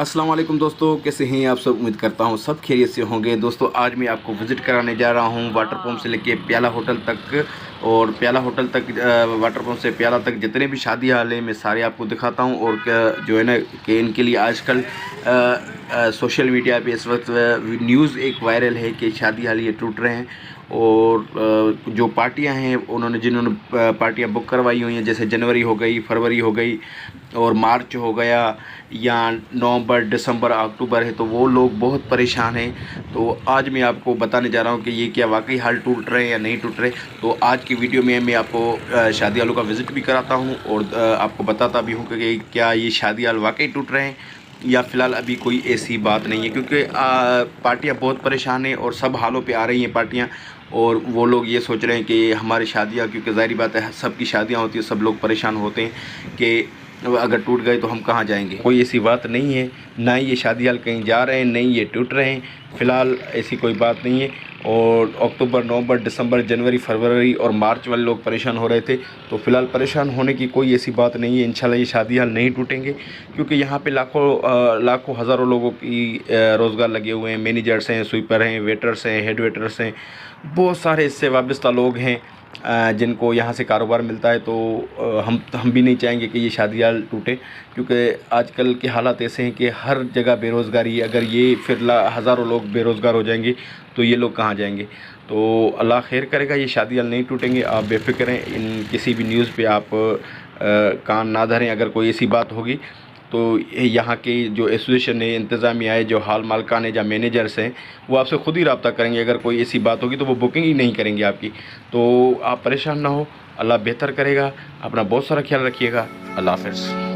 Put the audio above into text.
अस्सलाम वालेकुम दोस्तों, कैसे हैं आप सब। उम्मीद करता हूं सब खैरियत से होंगे। दोस्तों आज मैं आपको विज़िट कराने जा रहा हूं वाटर पंप से लेके प्याला होटल तक, और प्याला होटल तक वाटर पंप से प्याला तक जितने भी शादी हाल हैं मैं सारे आपको दिखाता हूं। और जो है ना कि इनके लिए आजकल सोशल मीडिया पे इस वक्त न्यूज़ एक वायरल है कि शादी हाल ये टूट रहे हैं। और जो पार्टियां हैं उन्होंने जिन्होंने पार्टियां बुक करवाई हुई हैं, जैसे जनवरी हो गई, फरवरी हो गई और मार्च हो गया, या नवंबर, दिसंबर, अक्टूबर है, तो वो लोग बहुत परेशान हैं। तो आज मैं आपको बताने जा रहा हूँ कि ये क्या वाकई हाल टूट रहे हैं या नहीं टूट रहे। तो आज की वीडियो में मैं आपको शादी हालों का विज़िट भी कराता हूँ और आपको बताता भी हूँ कि क्या ये शादी हाल वाकई टूट रहे हैं या फ़िलहाल अभी कोई ऐसी बात नहीं है। क्योंकि पार्टियां बहुत परेशान हैं और सब हालों पे आ रही हैं पार्टियां, और वो लोग ये सोच रहे हैं कि हमारी शादियां, क्योंकि ज़ाहिर बात है सबकी शादियां होती हैं, सब लोग परेशान होते हैं कि अगर टूट गए तो हम कहाँ जाएंगे। कोई ऐसी बात नहीं है, ना ही ये शादी हाल कहीं जा रहे हैं, नहीं ये टूट रहे हैं, फ़िलहाल ऐसी कोई बात नहीं है। और अक्टूबर, नवंबर, दिसंबर, जनवरी, फरवरी और मार्च वाले लोग परेशान हो रहे थे, तो फ़िलहाल परेशान होने की कोई ऐसी बात नहीं है। इंशाल्लाह ये शादी हाल नहीं टूटेंगे, क्योंकि यहाँ पे लाखों हज़ारों लोगों की रोज़गार लगे हुए हैं। मैनेजर्स हैं, स्वीपर हैं, वेटर्स हैं, हेड वेटर्स हैं, बहुत सारे इससे वाबस्ता लोग हैं जिनको यहाँ से कारोबार मिलता है। तो हम भी नहीं चाहेंगे कि ये शादी हाल टूटे, क्योंकि आजकल के हालात ऐसे हैं कि हर जगह बेरोज़गारी है। अगर ये फिर हज़ारों लोग बेरोज़गार हो जाएंगे तो ये लोग कहाँ जाएंगे। तो अल्लाह खैर करेगा, ये शादी हाल नहीं टूटेंगे, आप बेफ़िक्र हैं। इन किसी भी न्यूज़ पे आप कान ना धरें। अगर कोई ऐसी बात होगी तो यहाँ के जो एसोसिएशन है, इंतज़ामिया है, जो हाल मालकान है, जो मैनेजर्स हैं, वो आपसे ख़ुद ही रब्ता करेंगे। अगर कोई ऐसी बात होगी तो वो बुकिंग ही नहीं करेंगे आपकी। तो आप परेशान ना हो, अल्लाह बेहतर करेगा। अपना बहुत सारा ख्याल रखिएगा। अल्लाह हाफ़िज़।